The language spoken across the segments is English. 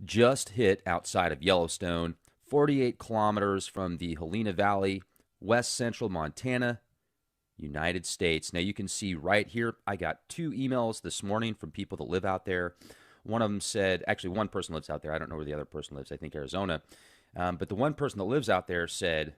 just hit outside of Yellowstone, 48 kilometers from the Helena Valley, west central Montana, United States. Now you can see right here, I got 2 emails this morning from people that live out there. One of them said, actually, one person lives out there. I don't know where the other person lives. I think Arizona. But the one person that lives out there said,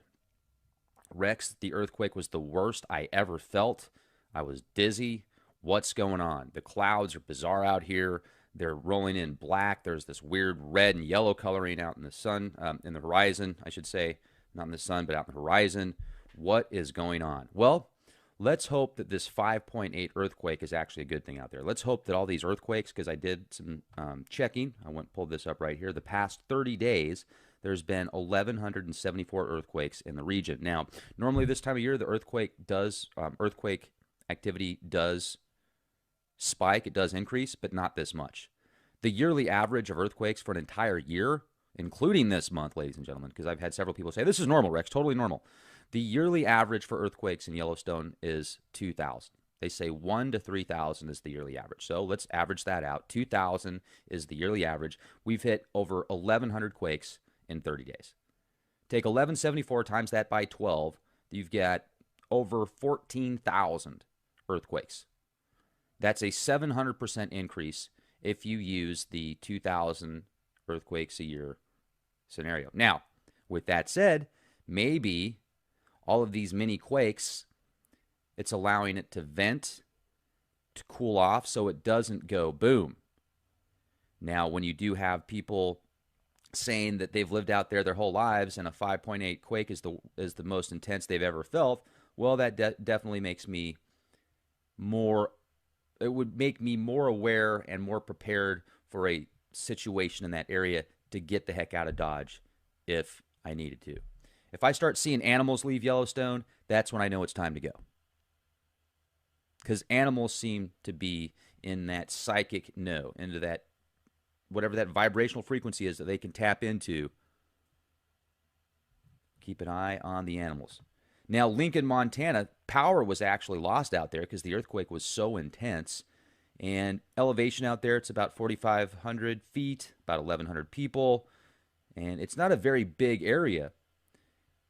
Rex, the earthquake was the worst I ever felt. I was dizzy. What's going on? The clouds are bizarre out here. They're rolling in black. There's this weird red and yellow coloring out in the sun, in the horizon, I should say. Not in the sun, but out in the horizon. What is going on? Well, let's hope that this 5.8 earthquake is actually a good thing out there. Let's hope that all these earthquakes, because I did some checking, I went and pulled this up right here. The past 30 days, there's been 1,174 earthquakes in the region. Now, normally this time of year, the earthquake activity does spike, it does increase, but not this much. The yearly average of earthquakes for an entire year, including this month, ladies and gentlemen, because I've had several people say, this is normal, Rex, totally normal. The yearly average for earthquakes in Yellowstone is 2,000. They say 1 to 3,000 is the yearly average. So let's average that out. 2,000 is the yearly average. We've hit over 1,100 quakes in 30 days. Take 1,174 times that by 12, you've got over 14,000 earthquakes. That's a 700% increase if you use the 2,000 earthquakes a year scenario. Now, with that said, maybe all of these mini quakes, it's allowing it to vent, to cool off so it doesn't go boom. Now, when you do have people saying that they've lived out there their whole lives and a 5.8 quake is the most intense they've ever felt, well, that definitely makes me more, it would make me more aware and more prepared for a situation in that area to get the heck out of Dodge if I needed to. If I start seeing animals leave Yellowstone, that's when I know it's time to go. Because animals seem to be in that psychic into that, whatever that vibrational frequency is that they can tap into. Keep an eye on the animals. Now, Lincoln, Montana, power was actually lost out there because the earthquake was so intense. And elevation out there, it's about 4,500 feet, about 1,100 people. And it's not a very big area.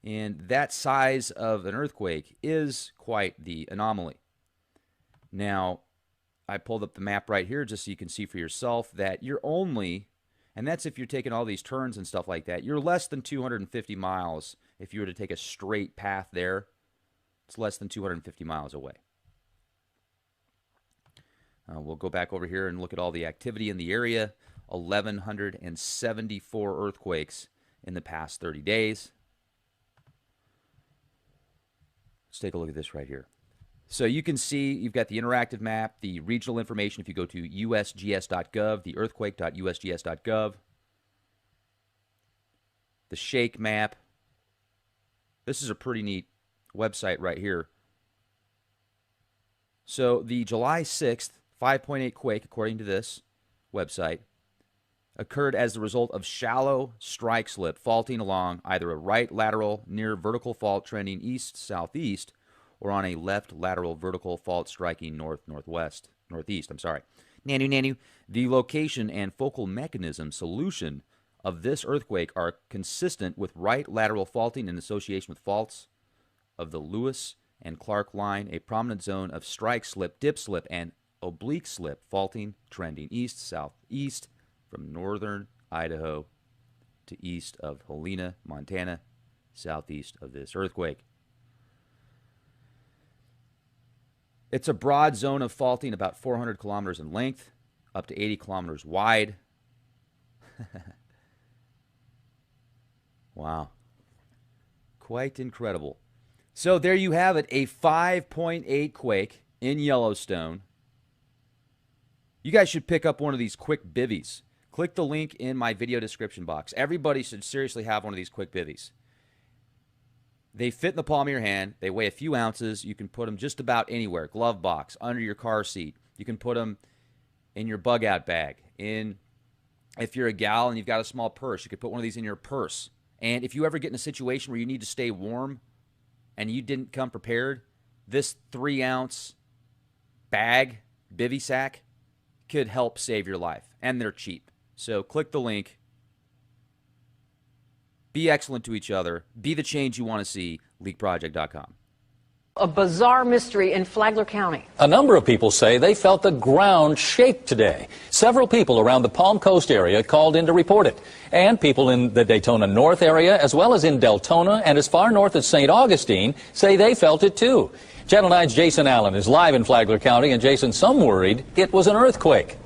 And that size of an earthquake is quite the anomaly. Now, I pulled up the map right here just so you can see for yourself that you're only, and that's if you're taking all these turns and stuff like that, you're less than 250 miles. If you were to take a straight path there, it's less than 250 miles away. We'll go back over here and look at all the activity in the area. 1,174 earthquakes in the past 30 days. Let's take a look at this right here. So you can see you've got the interactive map, the regional information if you go to usgs.gov, the earthquake.usgs.gov, the shake map. This is a pretty neat website right here. So the July 6th 5.8 quake, according to this website, occurred as the result of shallow strike slip faulting along either a right lateral near vertical fault trending east-southeast or on a left lateral vertical fault striking northeast. Nanu. The location and focal mechanism solution of this earthquake are consistent with right lateral faulting in association with faults of the Lewis and Clark line, a prominent zone of strike slip, dip slip, and oblique slip faulting trending east-southeast from northern Idaho to east of Helena, Montana, southeast of this earthquake. It's a broad zone of faulting about 400 kilometers in length, up to 80 kilometers wide. Wow. Quite incredible. So there you have it, a 5.8 quake in Yellowstone. You guys should pick up one of these quick bivvies. Click the link in my video description box. Everybody should seriously have one of these quick bivvies. They fit in the palm of your hand. They weigh a few ounces. You can put them just about anywhere. Glove box, under your car seat. You can put them in your bug out bag. If you're a gal and you've got a small purse, you could put one of these in your purse. And if you ever get in a situation where you need to stay warm and you didn't come prepared, this 3-ounce bag, bivvy sack, could help save your life. And they're cheap. So click the link Be excellent to each other. Be the change you want to see. LeakProject.com. A bizarre mystery in Flagler County. A number of people say they felt the ground shake today. Several people around the Palm Coast area called in to report it. And people in the Daytona North area, as well as in Deltona and as far north as St. Augustine, say they felt it too. Channel 9's Jason Allen is live in Flagler County, and Jason, some worried it was an earthquake.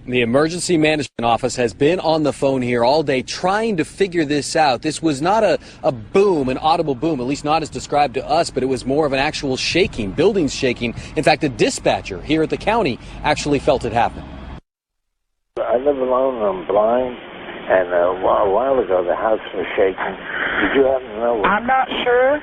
The Emergency Management Office has been on the phone here all day trying to figure this out. This was not a boom, an audible boom, at least not as described to us, but it was more of an actual shaking, buildings shaking. In fact, a dispatcher here at the county actually felt it happen. I live alone, I'm blind, and a while ago the house was shaking. Did you happen to know? I'm not sure.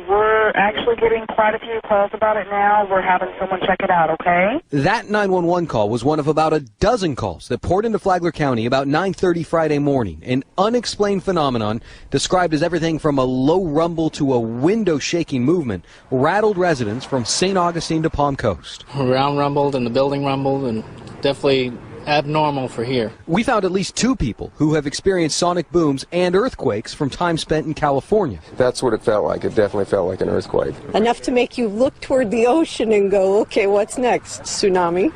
We're actually getting quite a few calls about it now. We're having someone check it out, okay? That 911 call was one of about a dozen calls that poured into Flagler County about 9:30 Friday morning. An unexplained phenomenon described as everything from a low rumble to a window-shaking movement rattled residents from St. Augustine to Palm Coast. Around rumbled and the building rumbled, and definitely abnormal for here. We found at least 2 people who have experienced sonic booms and earthquakes from time spent in California. That's what it felt like. It definitely felt like an earthquake. Enough to make you look toward the ocean and go, okay, what's next? Tsunami?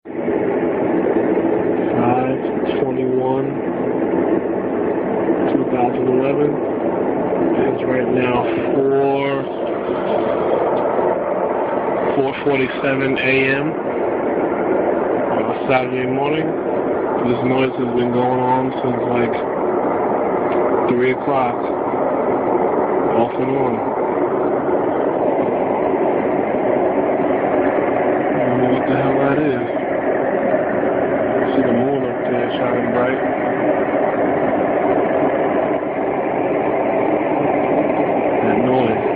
5/21, 2011. It's right now 4:47 a.m. Saturday morning. This noise has been going on since like 3 o'clock, off and on. I don't know what the hell that is. See the moon up there shining bright. That noise.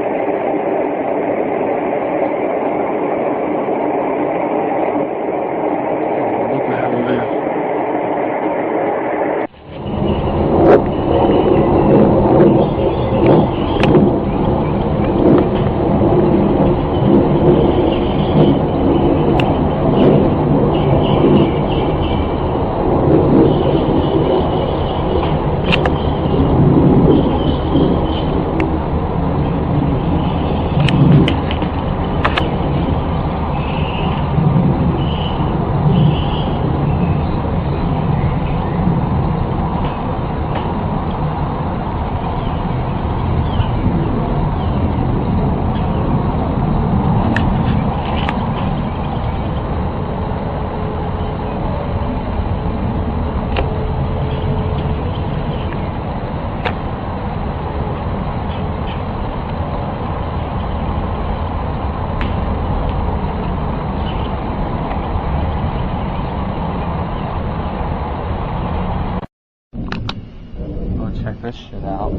Check this shit out.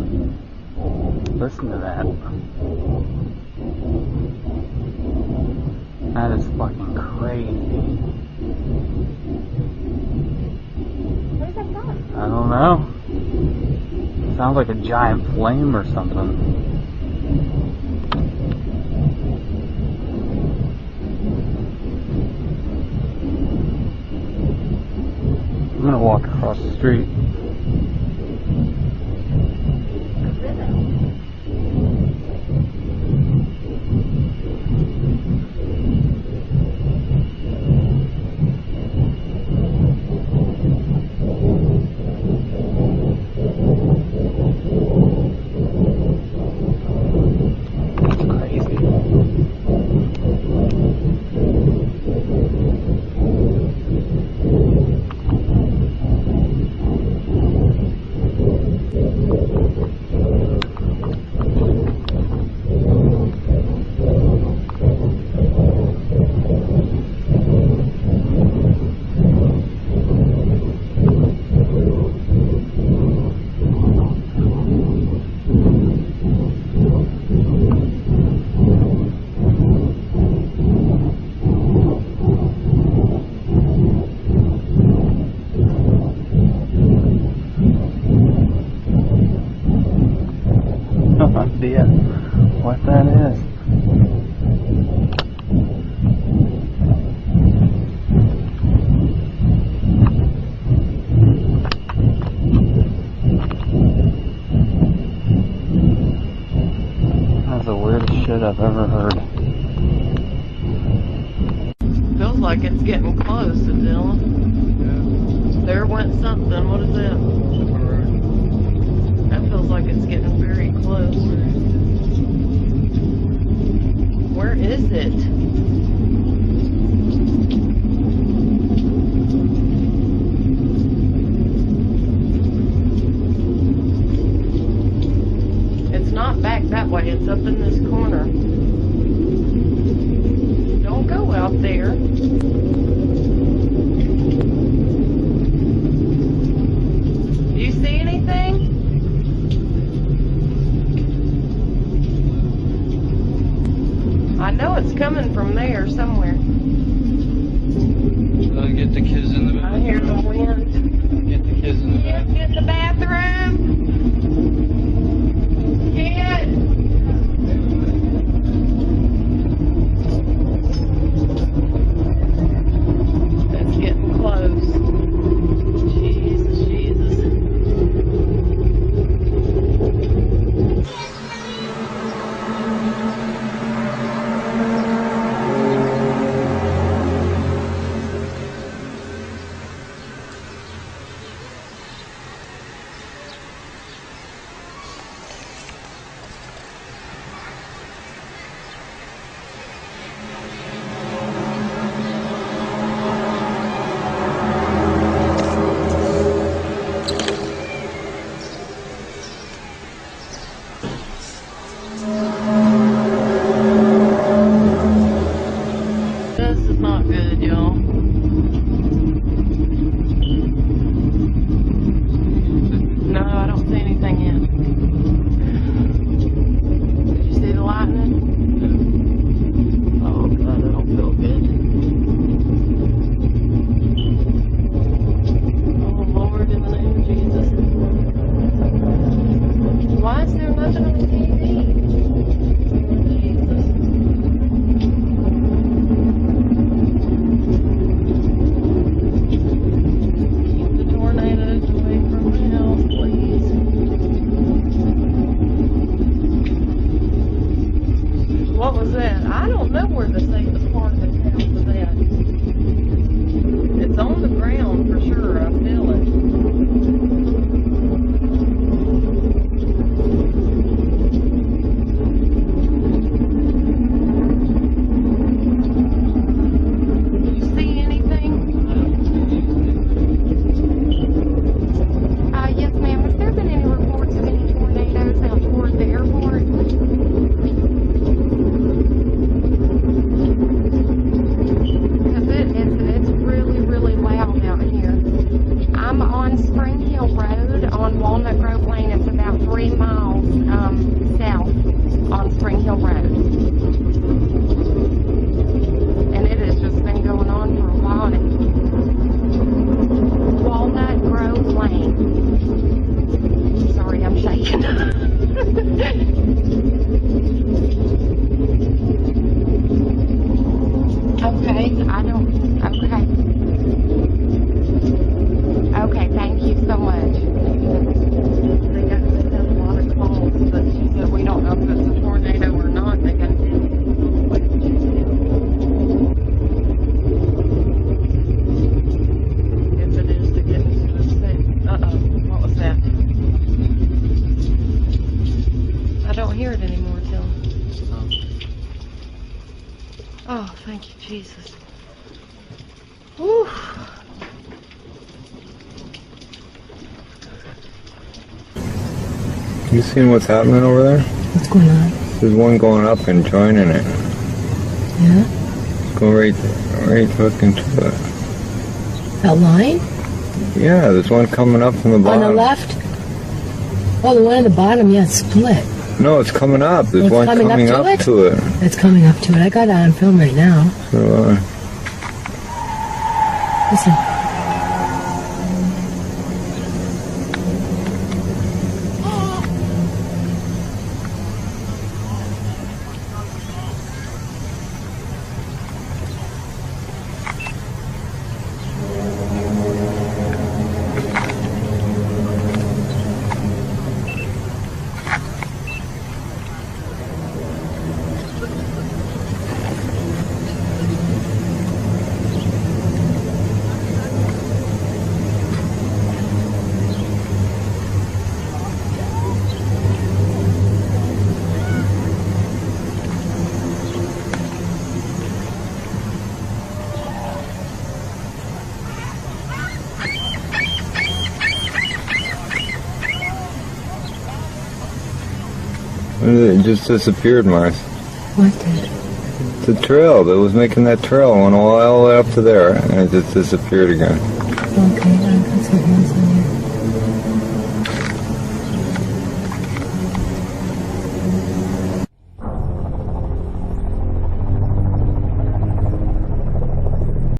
Listen to that. That is fucking crazy. Where's that from? I don't know. Sounds like a giant flame or something. I'm gonna walk across the street. there went something. What is that? That feels like it's getting very close. Where is it? It's not back that way. It's up in this corner. Don't go out there. Do you see anything? I know it's coming from there somewhere. Get the kids in the bathroom. I hear the wind. Get the kids in the bathroom. Get in the bathroom. Get. That's getting close. Jesus, Jesus. This is not good, y'all. No, I don't see anything yet. Did you see the lightning? Oh God, I don't feel good. Oh Lord, in the name of Jesus. Why is there nothing on the TV? Jesus. Keep the tornadoes away from the house, please. What was that? I don't know where the safest part of the house is at. It's on the ground for sure. I feel it. You see anything? Yes, ma'am. Has there been any reports of any tornadoes out toward the airport? Because it's really, really loud out here. I'm on Spring Hill Road on Walnut Grove Lane. It's about 3 miles south on Spring Hill Road. And it has just been going on for a while. Walnut Grove Lane. Sorry, I'm shaking. Okay, I don't. Okay. Okay, thank you so much. They have a lot of calls, but she said we don't know if it's a tornado or not. They got to if it is to get into the state. Uh-oh, what was that? I don't hear it anymore, Tim. Oh, thank you, Jesus. Whew. You seen what's happening over there? What's going on? There's one going up and joining it. Yeah? Go right looking to it. That line? Yeah, there's one coming up from the bottom. On the left? Oh, the one on the bottom, yeah, it's split. No, it's coming up. There's one coming up to it. It's coming up to it. I got it on film right now. So, Listen. It just disappeared, Mars. What did? The trail that was making that trail went all the way up to there, and it just disappeared again. Okay, I got some hands on